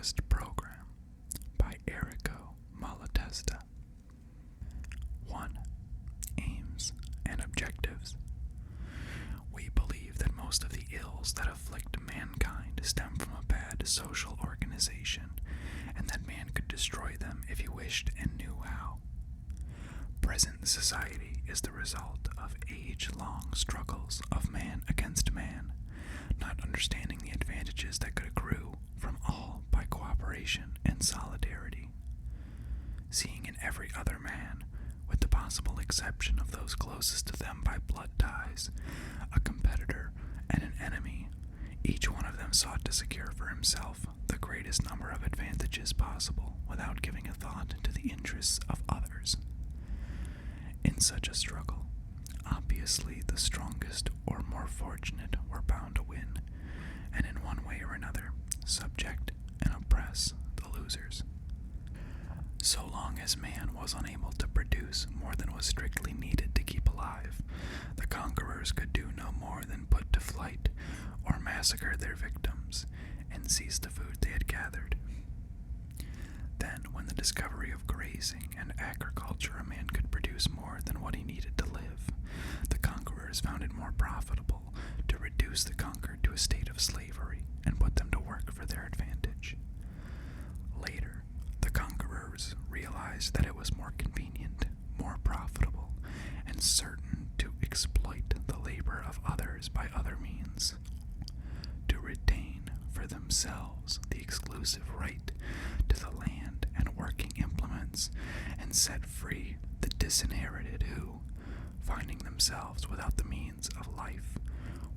Anarchist Programme by Errico, Malatesta. 1. Aims and Objectives. We believe that most of the ills that afflict mankind stem from a bad social organization, and that man could destroy them if he wished and knew how. Present society is the result of age-long struggles of man against man, not understanding the advantages that could accrue from all by cooperation and solidarity. Seeing in every other man, with the possible exception of those closest to them by blood ties, a competitor and an enemy, each one of them sought to secure for himself the greatest number of advantages possible without giving a thought to the interests of others. In such a struggle, obviously the strongest or more fortunate were bound to win, and in one way or another, subject and oppress the losers. So long as man was unable to produce more than was strictly needed to keep alive, the conquerors could do no more than put to flight or massacre their victims and seize the food they had gathered. Then, when the discovery of grazing and agriculture, a man could produce more than what he needed to live, the conquerors found it more profitable to reduce the conquered to a state of slavery and put them to work for their advantage. Later, the conquerors realized that it was more convenient, more profitable, and certain to exploit the labor of others by other means, to retain for themselves the exclusive right to the land and working implements, and set free the disinherited who, finding themselves without the means of life,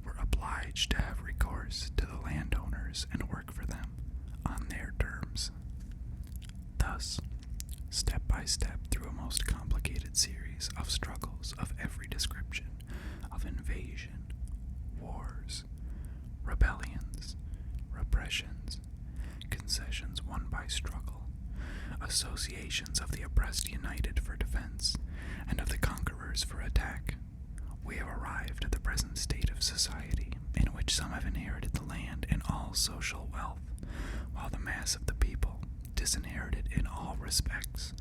were obliged to have recourse to the landowners and work for them on their terms. Thus, step by step through a most complicated series of struggles of every description, of invasion, wars, rebellions, repressions, concessions won by struggle, associations of the oppressed united for defense, and of the conquerors for attack, we have arrived at the present state of society, in which some have inherited the land and all social wealth, while the mass of the people, disinherited in all respects,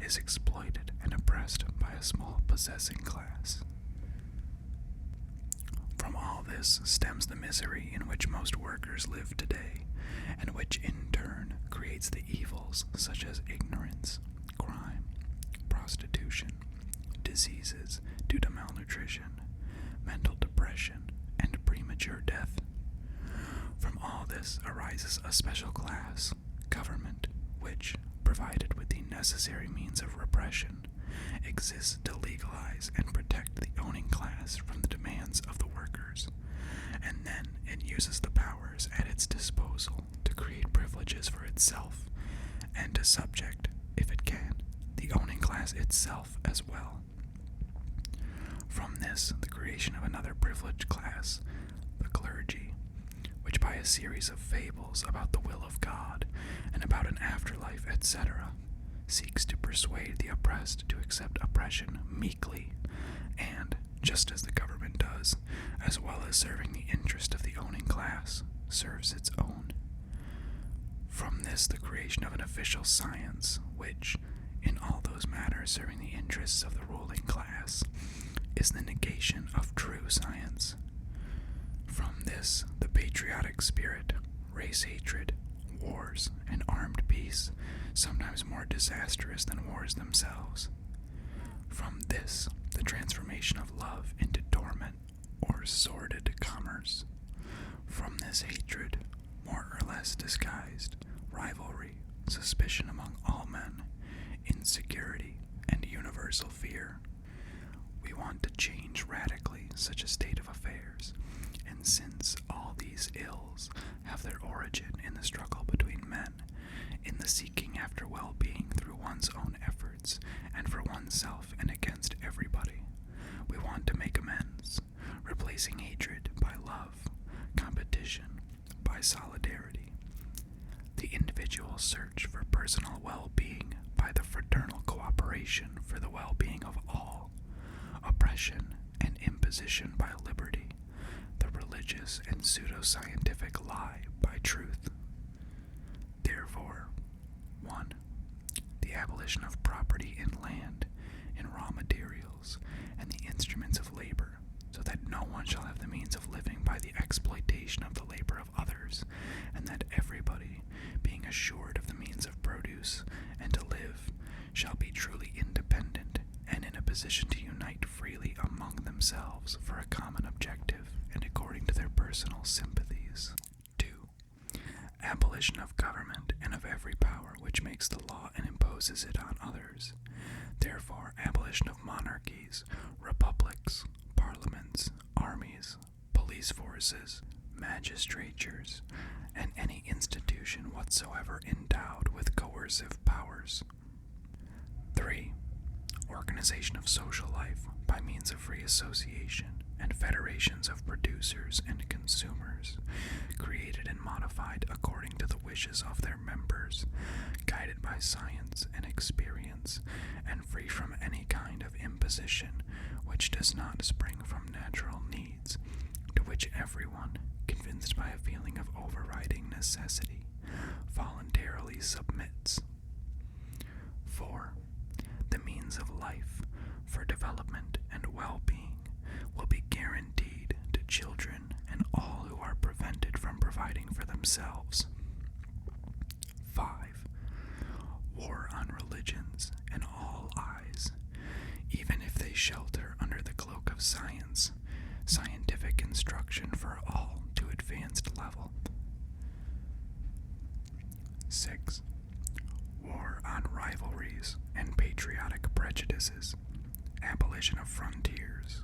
is exploited and oppressed by a small possessing class. From all this stems the misery in which most workers live today, and which in turn creates the evils such as ignorance, crime, prostitution, diseases due to malnutrition, mental depression, and premature death. From all this arises a special class, government, which, provided with the necessary means of repression, exists to legalize and protect the owning class from the demands of the workers, and then it uses the powers at its disposal to create privileges for itself, and to subject, if it can, the owning class itself as well. From this, the creation of another privileged class, the clergy, which by a series of fables about the will of God and about an afterlife, etc., seeks to persuade the oppressed to accept oppression meekly, and, just as the government does, as well as serving the interest of the owning class, serves its own. From this, the creation of an official science, which, in all those matters serving the interests of the ruling class, is the negation of true science. From this, the patriotic spirit, race hatred, wars, and armed peace, sometimes more disastrous than wars themselves. From this, the transformation of love into torment or sordid commerce. From this hatred, more or less disguised, rivalry, suspicion among all men, insecurity, and universal fear. We want to change radically such a state of affairs, and since all these ills have their origin in the struggle between men, in the seeking after well-being through one's own efforts and for oneself and against everybody, we want to make amends, replacing hatred by love, competition by solidarity, the individual search for personal well-being by the fraternal cooperation for the well-being of all, oppression and imposition by liberty, the religious and pseudo-scientific lie by truth. Therefore, abolition of property in land, in raw materials, and the instruments of labor, so that no one shall have the means of living by the exploitation of the labor of others, and that everybody, being assured of the means of produce and to live, shall be truly independent and in a position to unite freely among themselves for a common objective and according to their personal sympathies. 2. Abolition of government and of every power which makes the law and imposes it on others. Therefore, abolition of monarchies, republics, parliaments, armies, police forces, magistratures, and any institution whatsoever endowed with coercive powers. 3. Organization of social life by means of free association and federations of producers and consumers, created and modified according to the wishes of their members, guided by science and experience, and free from any kind of imposition which does not spring from natural needs, to which everyone, convinced by a feeling of overriding necessity, voluntarily submits. 4. The means of life for development and well-being will be guaranteed to children and all who are prevented from providing for themselves. 5. War on religions and all eyes, even if they shelter under the cloak of science, scientific instruction for all to advanced level. 6. War on rivalries and patriotic prejudices, abolition of frontiers,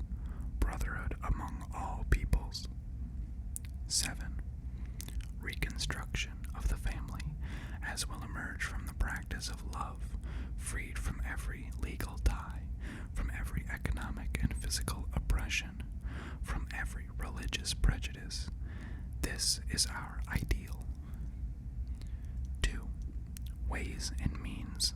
brotherhood among all peoples. 7. Reconstruction of the family, as will emerge from the practice of love, freed from every legal tie, from every economic and physical oppression, from every religious prejudice. This is our ideal. 2. Ways and means.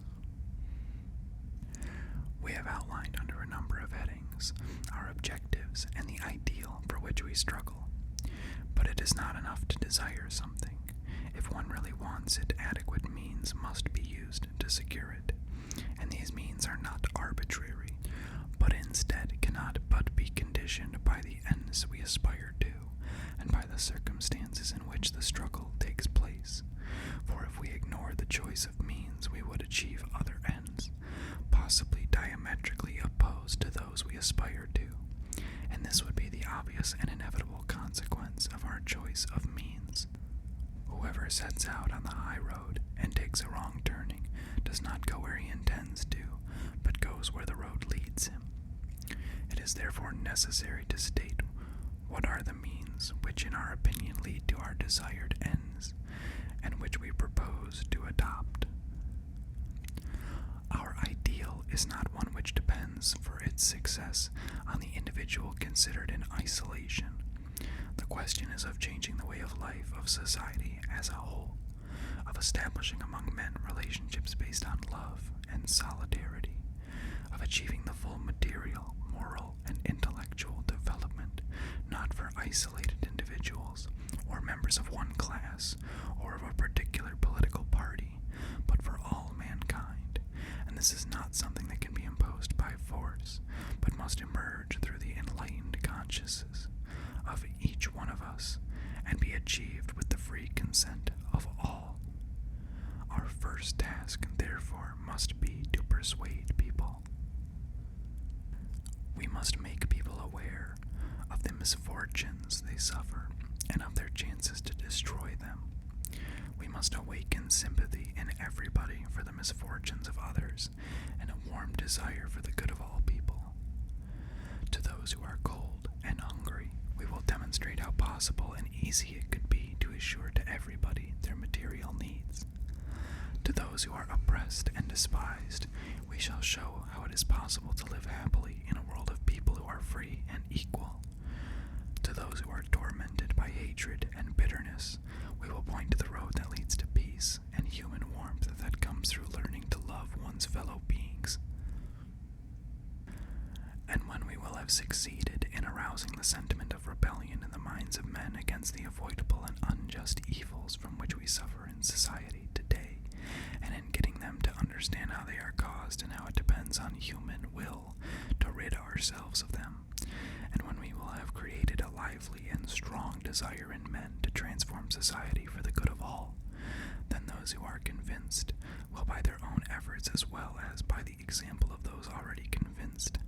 We have outlined under a number of headings our objectives and the ideal for which we struggle. But it is not enough to desire something. If one really wants it, adequate means must be used to secure it. And these means are not arbitrary, but instead cannot but be conditioned by the ends we aspire to, and by the circumstances in which the struggle takes place. For if we ignore the choice of means, we would achieve other ends, possibly diametrically opposed to those we aspire to, and this would be the obvious and inevitable consequence of our choice of means. Whoever sets out on the high road and takes a wrong turning does not go where he intends to, but goes where the road leads him. It is therefore necessary to state what are the means which in our opinion lead to our desired ends, and which we propose to adopt. Our ideal is not one which depends for its success on the individual considered in isolation. The question is of changing the way of life of society as a whole, of establishing among men relationships based on love and solidarity, of achieving the full material, moral, and intellectual development, not for isolated individuals or members of one class or of a particular political party, but for all mankind. And this is not something that can be imposed by force, but must emerge through the enlightened consciousness of each one of us, and be achieved with the free consent of all. Our first task, therefore, must be to persuade people. We must make people aware of the misfortunes they suffer and of their chances to destroy them. We must awaken sympathy in everybody for the misfortunes of others and a warm desire for the good of all people. To those who are cold and hungry, we will demonstrate how possible and easy it could be to assure to everybody their material needs. To those who are oppressed and despised, we shall show how it is possible to live happily in a world of people who are free and equal. To those who are tormented by hatred and bitterness, we will point to the road that leads to peace and human warmth that comes through learning to love one's fellow beings. And when we will have succeeded in arousing the sentiment of rebellion in the minds of men against the avoidable and unjust evils from which we suffer in society today, and in getting them to understand how they transform society for the good of all, then those who are convinced will, by their own efforts as well as by the example of those already convinced,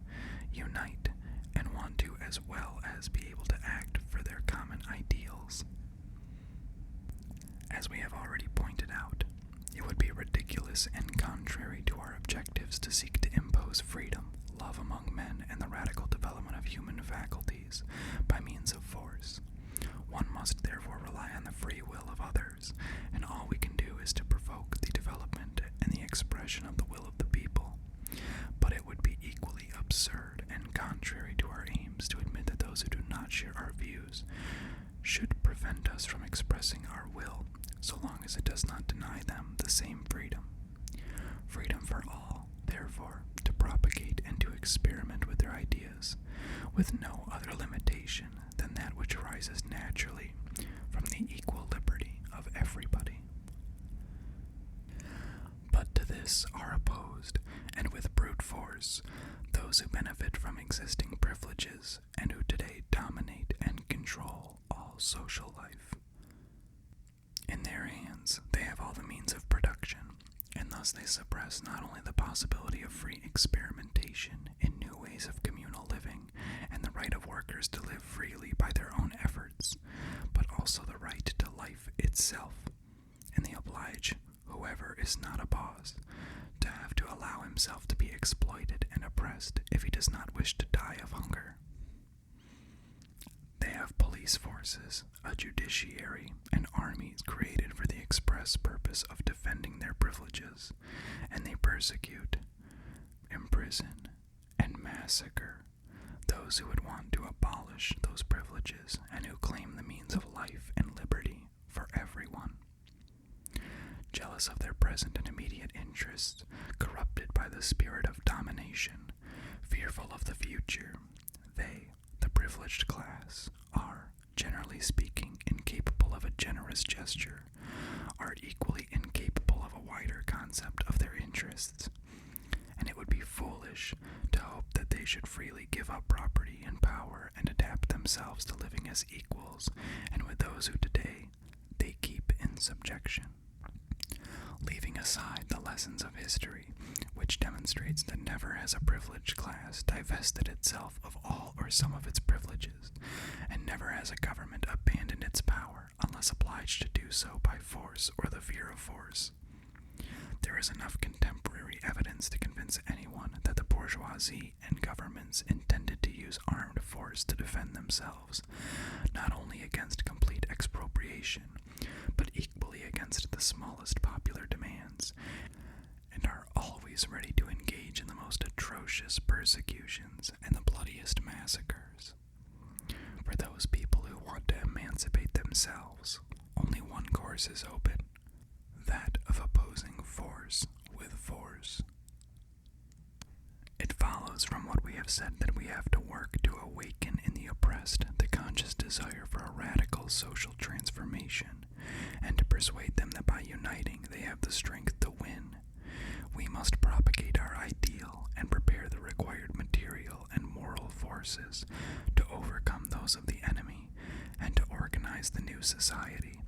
unite and want to as well as be able to act for their common ideals. As we have already pointed out, it would be ridiculous and contrary to our objectives to seek to impose freedom, love among men, and the radical development of human faculties by means of force. One must therefore rely on the free will of others, and all we can do is to provoke the development and the expression of the will of the people. But it would be equally absurd and contrary to our aims to admit that those who do not share our views should prevent us from expressing our will, so long as it does not deny them the same freedom. Freedom for all, therefore, to propagate and to experiment with their ideas, with no other limitation than that which arises naturally from the equal liberty of everybody. But to this are opposed, and with brute force, those who benefit from existing privileges and who today dominate and control all social life. In their hands, they have all the means of production, and thus they suppress not only the possibility of free experimentation in new ways of communal living and the right of workers to live freely by their own efforts, but also the right to life itself, and they oblige whoever is not a boss to have to allow himself to be exploited and oppressed if he does not wish to die of hunger. They have police forces, a judiciary, and armies created for the express purpose of defending their privileges, and they persecute, imprison, and massacre those who would want to abolish those privileges and who claim the means of life and liberty for everyone. Jealous of their present and immediate interests, corrupted by the spirit of domination, fearful of the future, they, the privileged class, are, generally speaking, incapable of a generous gesture, are equally incapable of a wider concept of their interests, and it would be foolish to hope that they should freely give up property and power and adapt themselves to living as equals and with those who today they keep in subjection. Leaving aside the lessons of history, which demonstrates that never has a privileged class divested itself of all or some of its privileges, and never has a government abandoned its power unless obliged to do so by force or the fear of force. There is enough contemporary evidence to convince anyone that the bourgeoisie and governments intended to use armed force to defend themselves, not only against complete expropriation, but equally against the smallest popular demands, and are always ready to engage in the most atrocious persecutions and the bloodiest massacres. For those people who want to emancipate themselves, only one course is open, that of opposing force with force. It follows from what we have said that we have to work to awaken in the oppressed the conscious desire for a radical social transformation, and to persuade them that by uniting they have the strength to win. We must propagate our ideal and prepare the required material and moral forces to overcome those of the enemy and to organize the new society.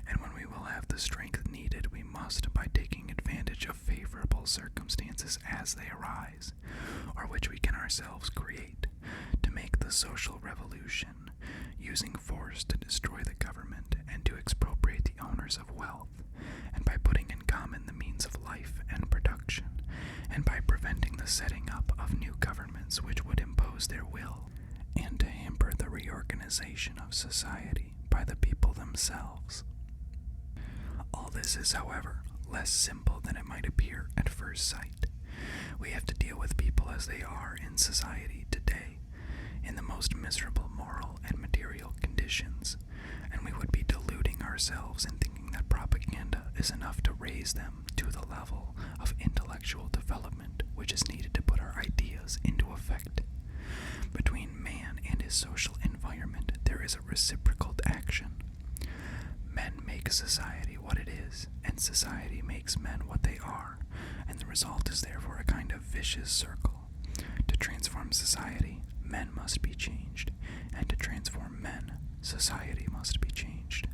And when we will have the strength needed, we must, by taking advantage of favorable circumstances as they arise, or which we can ourselves create, to make the social revolution, using force to destroy the government and to expropriate the owners of wealth, and by putting in common the means of life and production, and by preventing the setting up of new governments which would impose their will, and to hamper the reorganization of society by the people themselves. All this is, however, less simple than it might appear at first sight. We have to deal with people as they are in society today, in the most miserable moral and material conditions, and we would be deluding ourselves in thinking that propaganda is enough to raise them to the level of intellectual development which is needed to put our ideas into effect. Between man and his social environment, there is a reciprocal action. Men make society what it is, and society makes men what they are, and the result is therefore a kind of vicious circle. To transform society, men must be changed, and to transform men, society must be changed.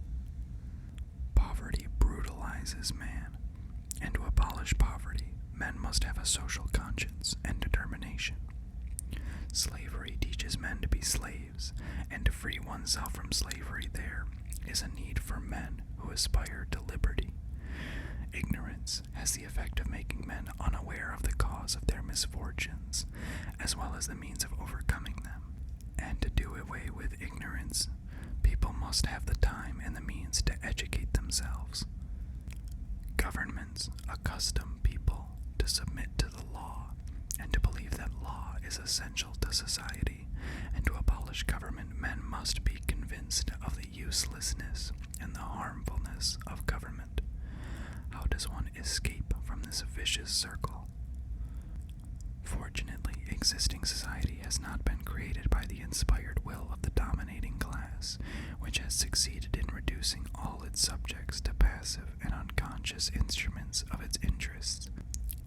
for men who aspire to liberty. Ignorance has the effect of making men unaware of the cause of their misfortunes, as well as the means of overcoming them. And to do away with ignorance, people must have the time and the means to educate themselves. Governments accustom people to submit to the law and to believe that law is essential to society, and to abolish government, men must be convinced of the uselessness and the harmfulness of government. How does one escape from this vicious circle? Fortunately, existing society has not been created by the inspired will of the dominating class, which has succeeded in reducing all its subjects to passive and unconscious instruments of its interests.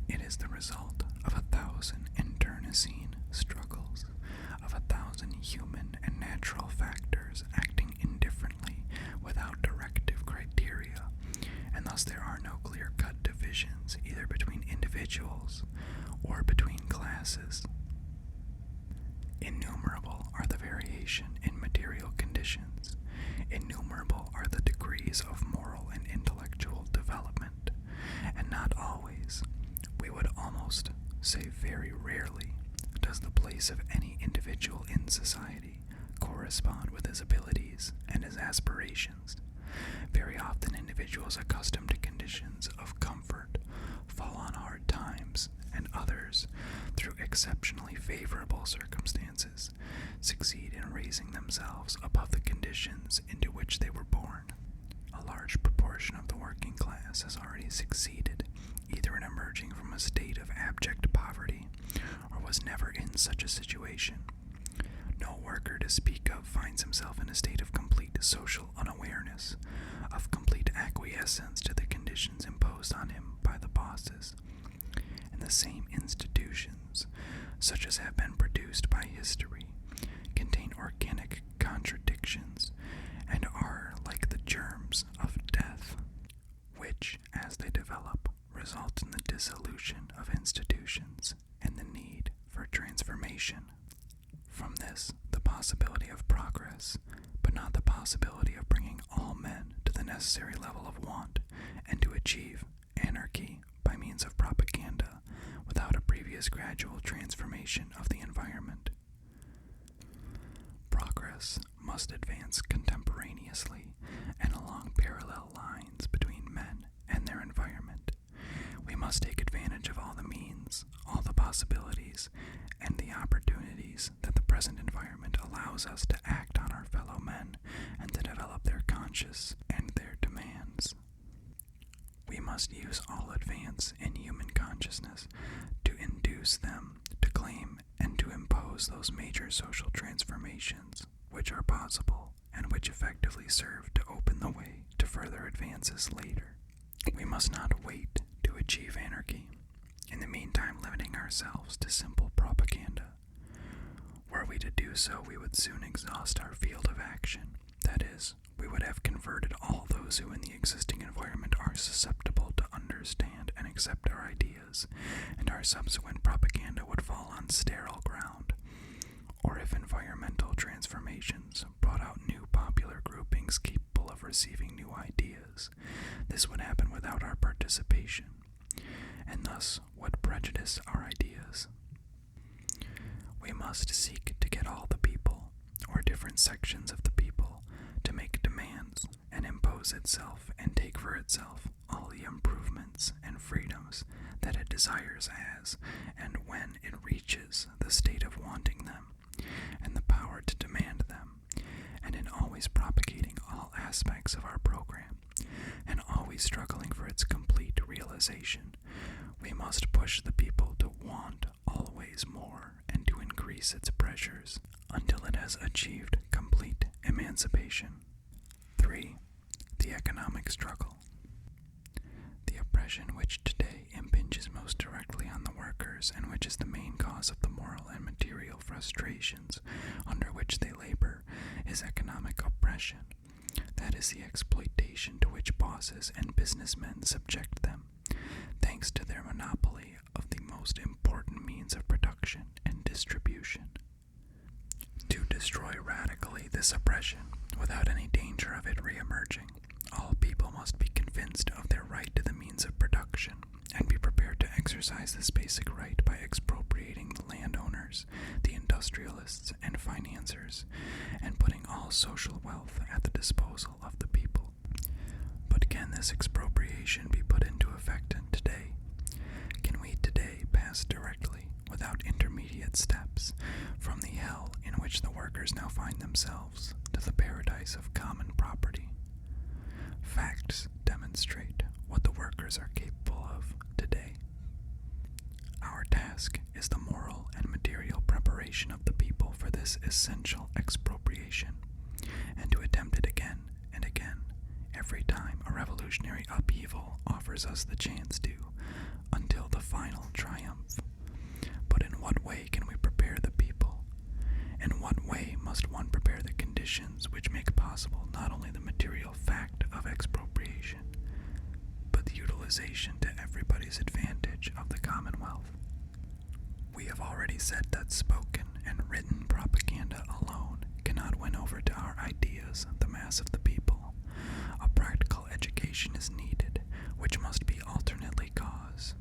It is the result of 1,000 internecine struggles, of 1,000 human and natural factors acting indifferently without directive criteria, and thus there are no clear-cut divisions either between individuals or between classes. Innumerable are the variation in material conditions. Innumerable are the degrees of moral and intellectual development, and not always, we would almost say very rarely, does the place of any individual in society correspond with his abilities and his aspirations. Very often individuals accustomed to conditions of comfort fall on hard times, and others, through exceptionally favorable circumstances, succeed in raising themselves above the conditions into which they were born. A large proportion of the working class has already succeeded, either in emerging from a state of abject poverty, or was never in such a situation. No worker to speak of finds himself in a state of complete social unawareness, of complete acquiescence to the conditions imposed on him by the bosses. And the same institutions, such as have been produced by history, contain organic contradictions, and are like the germs of death, which, as they develop, result in the dissolution of institutions and the need for transformation. From this, the possibility of progress, but not the possibility of bringing all men to the necessary level of want, and to achieve anarchy by means of propaganda without a previous gradual transformation of the environment. Progress must advance contemporaneously and along parallel lines between men and their environment. We must take advantage of all the means, all the possibilities, and the opportunities that the present environment allows us to act on our fellow men and to develop their conscience and their demands. We must use all advance in human consciousness to induce them to claim and to impose those major social transformations which are possible and which effectively serve to open the way to further advances later. We must not wait to achieve anarchy, in the meantime limiting ourselves to simple propaganda. Were we to do so, we would soon exhaust our field of action. That is, we would have converted all those who in the existing environment are susceptible to understand and accept our ideas, and our subsequent propaganda would fall on sterile ground. Or if environmental transformations brought out new popular groupings capable of receiving new ideas, this would happen without our participation, and thus would prejudice our ideas. We must seek to get all the people, or different sections of the people, to make demands and impose itself and take for itself all the improvements and freedoms that it desires as and when it reaches the state of wanting them, and the power to demand them, and in always propagating all aspects of our program, and always struggling for its complete realization, we must push the people to want always more and to increase its pressures until it has achieved complete emancipation. 3. The economic struggle. The oppression which today impinges most directly on the workers and which is the main cause of the moral and material frustrations under which they labor is economic oppression. That is the exploitation to which bosses and businessmen subject them, thanks to their monopoly of the most important means of production and distribution. To destroy radically this oppression, without any danger of it reemerging, exercise this basic right by expropriating the landowners, the industrialists, and financiers, and putting all social wealth at the disposal of the people. But can this expropriation be put into effect today? Can we today pass directly, without intermediate steps, from the hell in which the workers now find themselves to the paradise of common property? Facts demonstrate what the workers are capable of today. Our task is the moral and material preparation of the people for this essential expropriation, and to attempt it again and again, every time a revolutionary upheaval offers us the chance to, until the final triumph. But in what way can we prepare the people? In what way must one prepare the conditions which make possible not only the material fact of expropriation, but the utilization to everybody's advantage of the commonwealth? We have already said that spoken and written propaganda alone cannot win over to our ideas the mass of the people. A practical education is needed, which must be alternately cause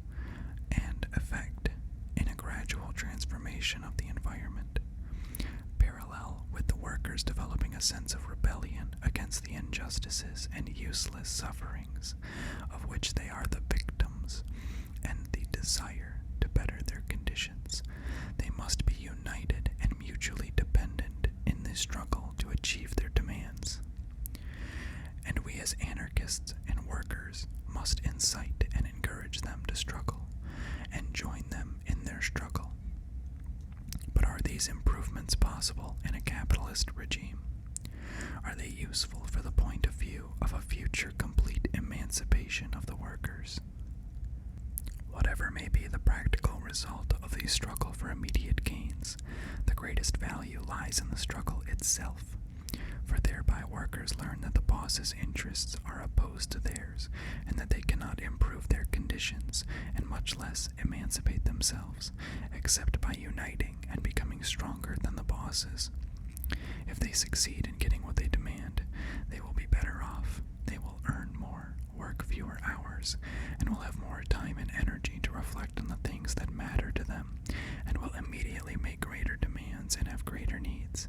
and effect in a gradual transformation of the environment, parallel with the workers developing a sense of rebellion against the injustices and useless sufferings of which they are the victims, and the desire to better their conditions. They must be united and mutually dependent in the struggle to achieve their demands. And we as anarchists and workers must incite and encourage them to struggle, and join them in their struggle. But are these improvements possible in a capitalist regime? Are they useful for the point of view of a future complete emancipation of the workers? Whatever may be the practical result of the struggle for immediate gains, the greatest value lies in the struggle itself, for thereby workers learn that the boss's interests are opposed to theirs, and that they cannot improve their conditions, and much less emancipate themselves, except by uniting and becoming stronger than the bosses. If they succeed in getting what they demand, they will be better off. They will earn more, work fewer hours, and will have more time and energy to reflect on the things that matter to them, and will immediately make greater demands and have greater needs.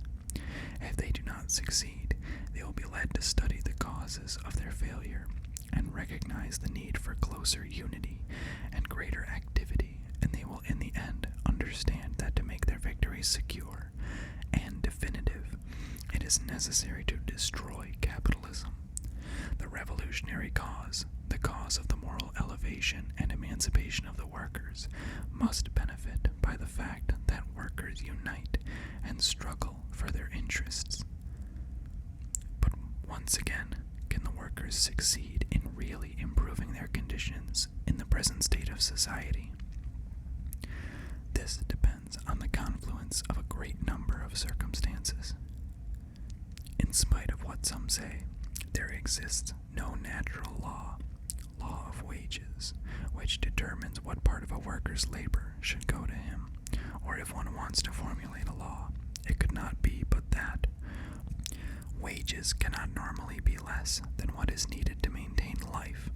If they do not succeed, they will be led to study the causes of their failure and recognize the need for closer unity and greater activity, and they will in the end understand that to make their victories secure and definitive, it is necessary to destroy capitalism. The revolutionary cause, the cause of the moral elevation and emancipation of the workers, must benefit by the fact that workers unite and struggle for their interests. But once again, can the workers succeed in really improving their conditions in the present state of society? This depends on the confluence of a great number of circumstances. In spite of what some say, there exists no natural law of wages, which determines what part of a worker's labor should go to him, or if one wants to formulate a law, it could not be but that wages cannot normally be less than what is needed to maintain life,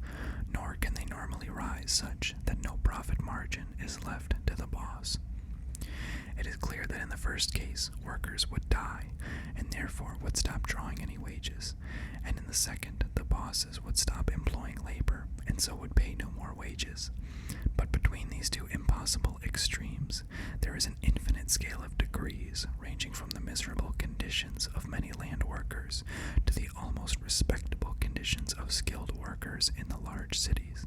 nor can they normally rise such that no profit margin is left to the boss. It is clear that in the first case, workers would die, and therefore would stop drawing any wages, and in the second, the bosses would stop employing labor, and so would pay no more wages. But between these two impossible extremes, there is an infinite scale of degrees, ranging from the miserable conditions of many land workers to the almost respectable conditions of skilled workers in the large cities.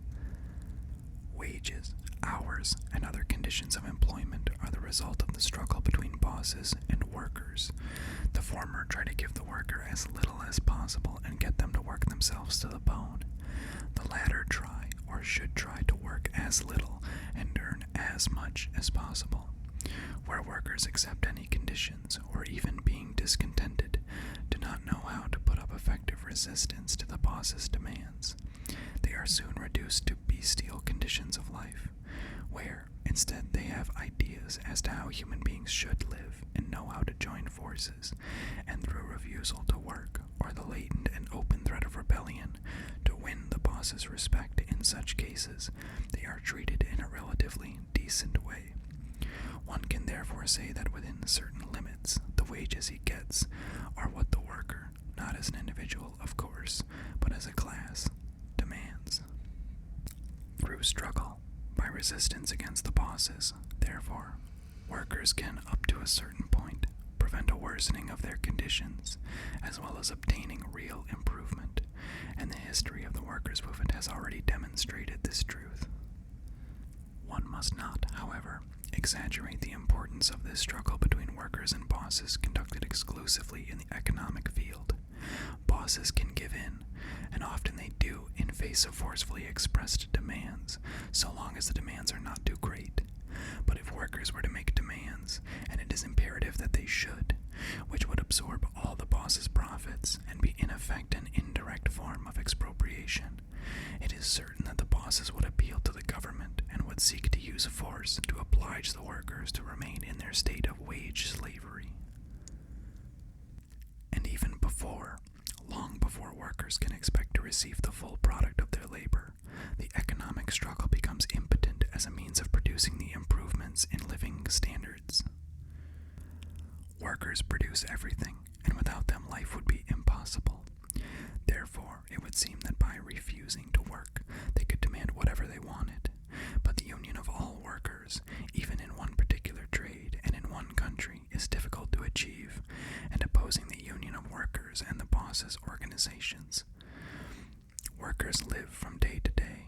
Wages, hours, and other conditions of employment are the result of the struggle between bosses and workers. The former try to give the worker as little as possible and get them to work themselves to the bone. The latter try, or should try, to work as little and earn as much as possible. Where workers accept any conditions, or even being discontented, do not know how to put up effective resistance to the boss's demands, they are soon reduced to bestial conditions of life, where, instead, they have ideas as to how human beings should live and know how to join forces, and through refusal to work, or the latent and open threat of rebellion, to win the boss bosses respect in such cases, they are treated in a relatively decent way. One can therefore say that within certain limits, the wages he gets are what the worker, not as an individual, of course, but as a class, demands. Through struggle, by resistance against the bosses, therefore, workers can, up to a certain point, prevent a worsening of their conditions, as well as obtaining real improvement, and the history of the workers' movement has already demonstrated this truth. One must not, however, exaggerate the importance of this struggle between workers and bosses conducted exclusively in the economic field. Bosses can give in, and often they do in face of forcefully expressed demands, so long as the demands are not too great. But if workers were to make demands, and it is imperative that they should, which would absorb all the boss's profits and be in effect an indirect form of expropriation, it is certain that the bosses would appeal to the government and would seek to use force to oblige the workers to remain in their state of wage slavery. And even before, long before workers can expect to receive the full product of their labor, the economic struggle becomes impotent as a means of producing the improvements in living standards. Workers produce everything, and without them life would be impossible. Therefore, it would seem that by refusing to work, they could demand whatever they wanted. But the union of all workers, even in one particular trade and in one country, is difficult to achieve, and opposing the union of workers and the bosses' organizations. Workers live from day to day,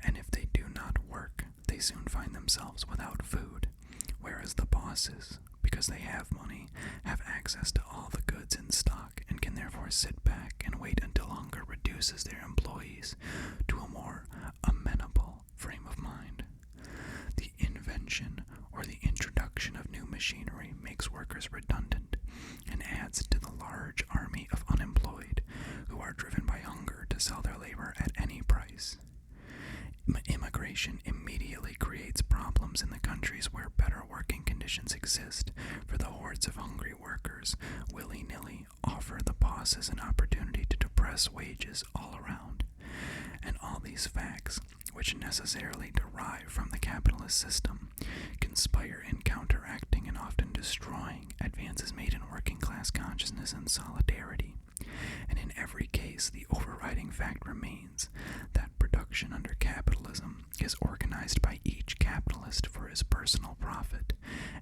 and if they do not work, they soon find themselves without food, whereas the bosses, because they have money, have access to all the goods in stock and can therefore sit back and wait until hunger reduces their employees to a more amenable frame of mind. The invention or the introduction of new machinery makes workers redundant and adds to the large army of unemployed who are driven by hunger to sell their labor at any price. Immigration immediately creates problems in the countries where better working conditions exist, for the hordes of hungry workers willy-nilly offer the bosses an opportunity to depress wages all around. And all these facts, which necessarily derive from the capitalist system, conspire in counteracting and often destroying advances made in working-class consciousness and solidarity. And in every case, the overriding fact remains that production under capitalism is organized by each capitalist for his personal profit,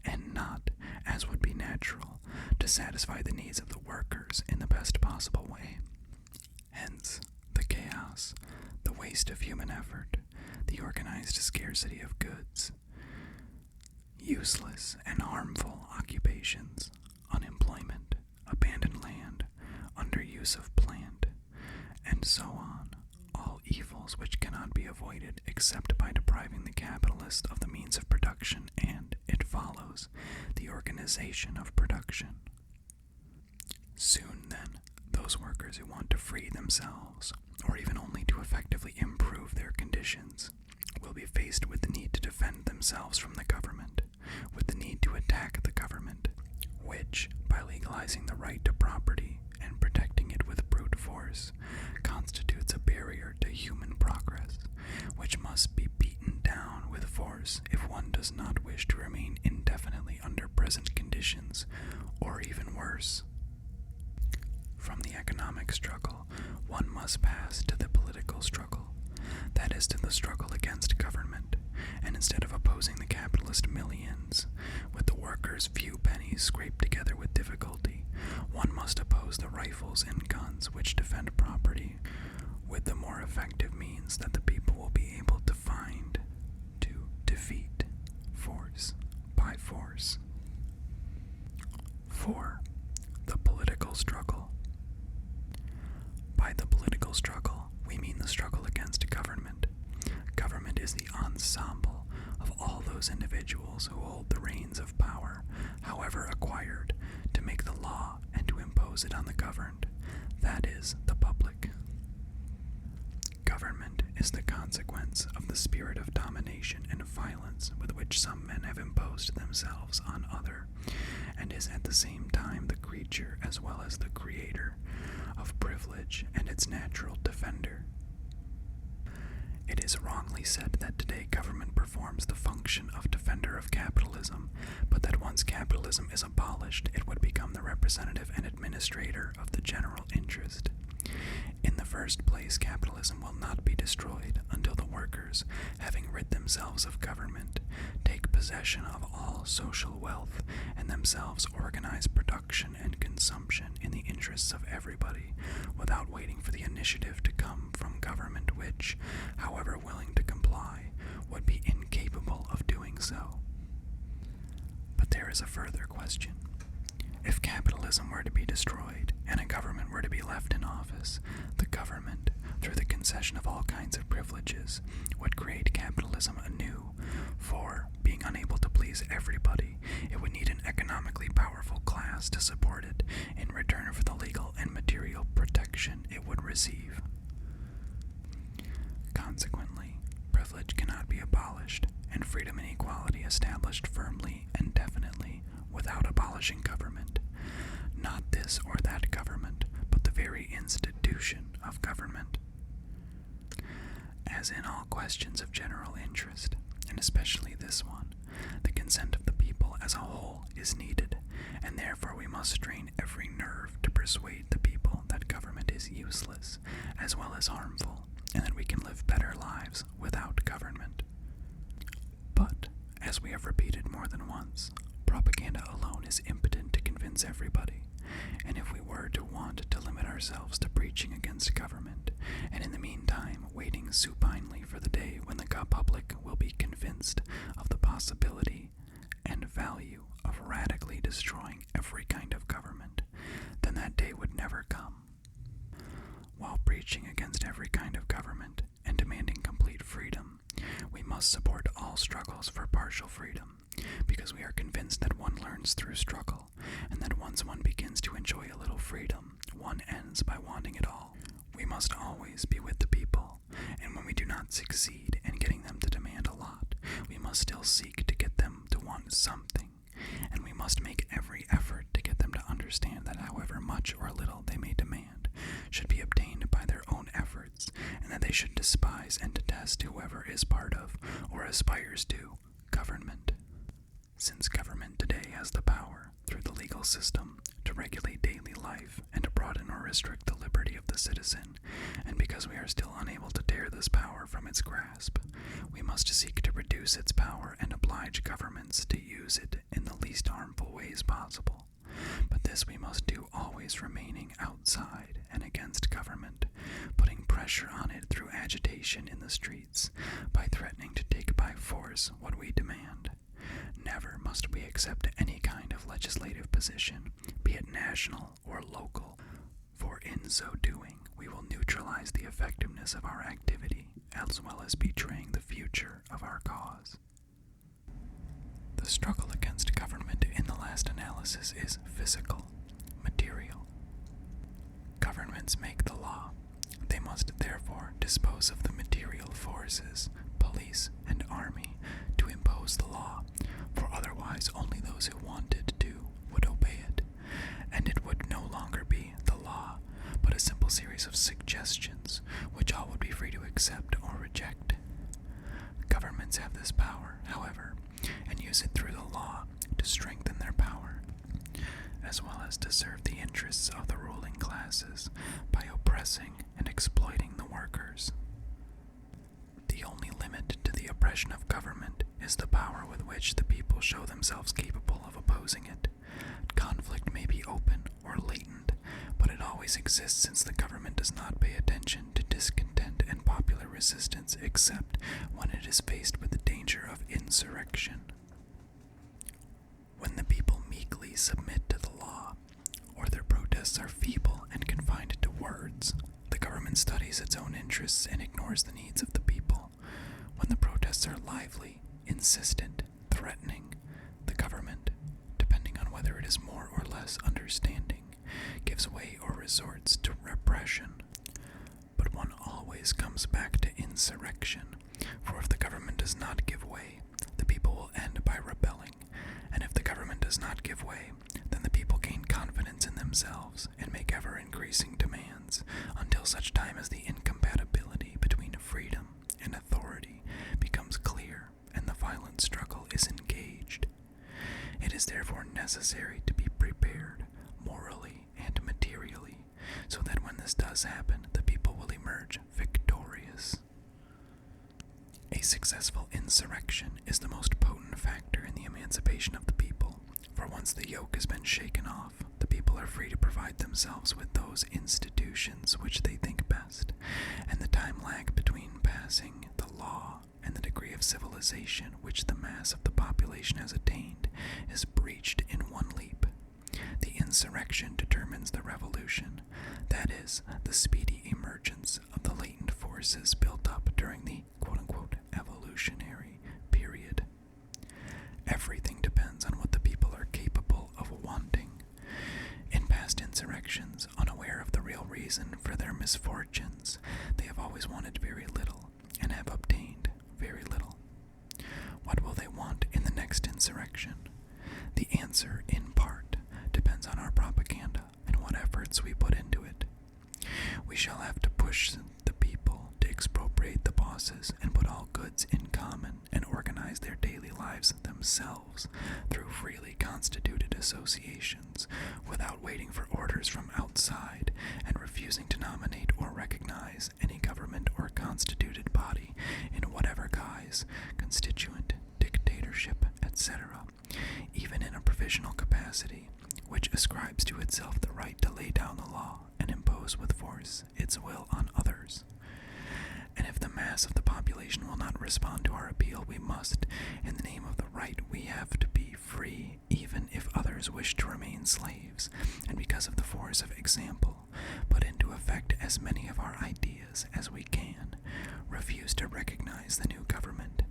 and not, as would be natural, to satisfy the needs of the workers in the best possible way. Hence, the chaos, the waste of human effort, the organized scarcity of goods, useless and harmful occupations, unemployment, abandoned land, underuse of plant, and so on, all evils which cannot be avoided except by depriving the capitalist of the means of production and, it follows, the organization of production. Soon, then, those workers who want to free themselves, or even only to effectively improve their conditions, will be faced with the need to defend themselves from the government, with the need to attack the government, which, by legalizing the right to property and protecting it with brute force, constitutes a barrier to human progress, which must be beaten down with force if one does not wish to remain indefinitely under present conditions, or even worse. From the economic struggle, one must pass to the political struggle, that is, to the struggle against government, and instead of opposing the capitalist millions, with the workers' few pennies scraped together with difficulty, one must oppose the rifles and guns which defend property, with the more effective means that the people will be able to find to defeat force by force. 4. The political struggle. By the political struggle, we mean the struggle against government. Government is the ensemble of all those individuals who hold the reins of power, however acquired, to make the law and to impose it on the governed, that is, the public. Government is the consequence of the spirit of domination and violence with which some men have imposed themselves on other, and is at the same time the creature as well as the creator of privilege and its natural defender. is wrongly said that today government performs the function of defender of capitalism, but that once capitalism is abolished, it would become the representative and administrator of the general interest. In the first place, capitalism will not be destroyed until the workers, having rid themselves of government, take possession of all social wealth and themselves organize production and consumption in the interests of everybody, without waiting for the initiative to come from government which, however willing to comply, would be incapable of doing so. But there is a further question. If capitalism were to be destroyed and a government were to be left in office, the government, through the concession of all kinds of privileges, would create capitalism anew, for, being unable to please everybody, it would need an economically powerful class to support it in return for the legal and material protection it would receive. Consequently, privilege cannot be abolished, and freedom and equality established firmly and definitely without abolishing government. Not this or that government, but the very institution of government. As in all questions of general interest, and especially this one, the consent of the people as a whole is needed, and therefore we must strain every nerve to persuade the people that government is useless, as well as harmful, and that we can live better lives without government. But, as we have repeated more than once, propaganda alone is impotent to convince everybody, and if we were to want to limit ourselves to preaching against government, and in the meantime waiting supinely for the day when the public will be convinced of the possibility and value of radically destroying every kind of government, then that day would never come. While preaching against every kind of government and demanding complete freedom, we must support all struggles for partial freedom, because we are convinced that one learns through struggle, and that once one begins to enjoy a little freedom, one ends by wanting it all. We must always be with the people, and when we do not succeed in getting them to demand a lot, we must still seek to get them to want something, and we must make every effort to get them to understand that however much or little they may demand should be obtained by their own efforts, and that they should despise and detest whoever is part of, or aspires to, government. Since government today has the power, through the legal system, to regulate daily life and to broaden or restrict the liberty of the citizen, and because we are still unable to tear this power from its grasp, we must seek to reduce its power and oblige governments to use it in the least harmful ways possible. But this we must do always remaining outside and against government, putting pressure on it through agitation in the streets, by threatening to take by force what we demand. Never must we accept any kind of legislative position, be it national or local, for in so doing we will neutralize the effectiveness of our activity, as well as betraying the future of our cause. The struggle against government in the last analysis is physical, material. Governments make the law. They must therefore dispose of the material forces, police and army, to impose the law, for otherwise only those who wanted to would obey it, and it would no longer be the law, but a simple series of suggestions, which all would be free to accept or reject. Governments have this power, however, and use it through the law to strengthen their power, as well as to serve the interests of the ruling classes by oppressing and exploiting the workers. The only limit to the oppression of government is the power with which the people show themselves capable of opposing it. Conflict may be open or latent, but it always exists since the government does not pay attention to discontent and popular resistance except when it is faced with the danger of insurrection. When the people meekly submit to the law, or their protests are feeble and confined to words, the government studies its own interests and ignores the needs of the people. When the protests are lively, insistent, threatening, the government, depending on whether it is more or less understanding, gives way or resorts to repression. But one always comes back to insurrection, for if the government does not give way, the people will end by rebelling, and if the government does not give way, then the people gain confidence in themselves and make ever-increasing demands, until such time as the incompatibility between freedom and authority necessary to be prepared morally and materially, so that when this does happen, the people will emerge victorious. A successful insurrection is the most potent factor in the emancipation of the people, for once the yoke has been shaken off, the people are free to provide themselves with those institutions which they think best, and the time lag between passing the law and the degree of civilization which the mass of the population has attained is breached in one leap. The insurrection determines the revolution, that is, the speedy emergence of the latent forces built up during the quote-unquote evolutionary period. Everything depends on what the people are capable of wanting. In past insurrections, unaware of the real reason for their misfortunes, they have always wanted very little and have obtained very little. What will they want in the next insurrection? The answer, in part, depends on our propaganda and what efforts we put into it. We shall have to push the people to expropriate the bosses and put all goods in common and organize their daily lives themselves through freely constituted associations without waiting for orders from outside and refusing to nominate or recognize any government or constituted body in whatever guise, constituent, dictatorship, etc., even in a provisional capacity, which ascribes to itself the right to lay down the law and impose with force its will on others. And if the mass of the population will not respond to our appeal, we must, in the name of the right we have to be free, even if others wish to remain slaves, and because of the force of example, put into effect as many of our ideas as we can, refuse to recognize the new government,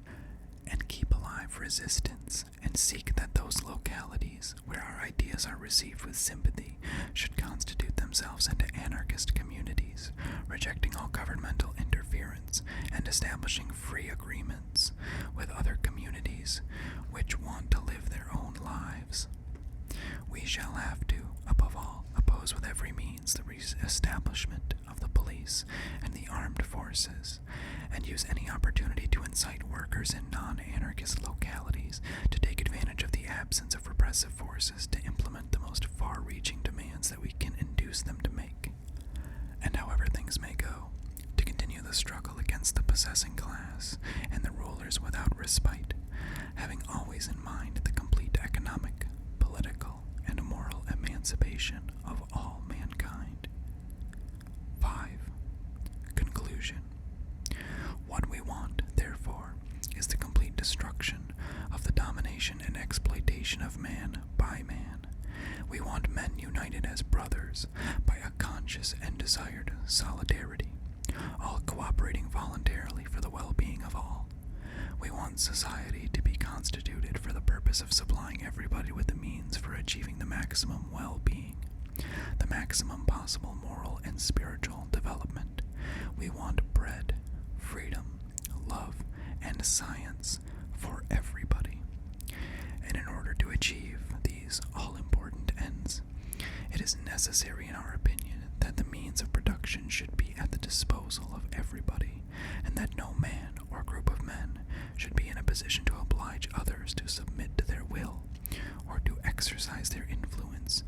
and keep alive resistance, and seek that those localities where our ideas are received with sympathy should constitute themselves into anarchist communities, rejecting all governmental interference and establishing free agreements with other communities which want to live their own lives. We shall have to, above all, oppose with every means the establishment of the police and the armed forces, and use any opportunity to incite workers in non-anarchist localities to take advantage of the absence of repressive forces to implement the most far-reaching demands that we can induce them to make. And however things may go, to continue the struggle against the possessing class and the rulers without respite, having always in mind the complete economic, political, and moral emancipation of all mankind. 5. Conclusion. What we want, therefore, is the complete destruction of the domination and exploitation of man by man. We want men united as brothers by a conscious and desired solidarity, all cooperating voluntarily for the well-being of all. We want society to be constituted for the purpose of supplying everybody with the means for achieving the maximum well-being, the maximum possible moral and spiritual development. We want bread, freedom, love, and science for everybody. And in order to achieve these all-important ends, it is necessary, in our opinion, that the means of production should be at the disposal of everybody, and that no man or group of men should be in a position to oblige others to submit to their will, or to exercise their influence,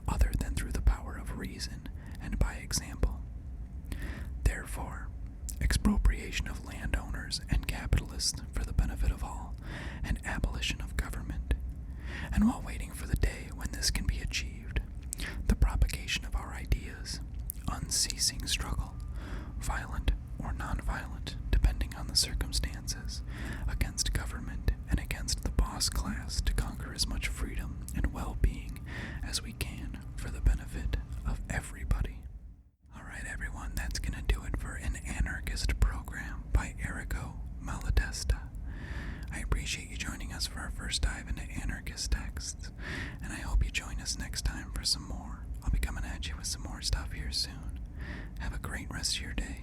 other than through the power of reason and by example. Therefore, expropriation of landowners and capitalists for the benefit of all, and abolition of government. And while waiting for the day when this can be achieved, the propagation of our ideas, unceasing struggle, violent or non-violent, depending on the circumstances, against government and against the boss class to conquer as much freedom and well-being as we can for the benefit of everybody. Alright everyone, that's gonna do it for An Anarchist Programme by Errico, Malatesta. I appreciate you joining us for our first dive into anarchist texts, and I hope you join us next time for some more. I'll be coming at you with some more stuff here soon. Have a great rest of your day.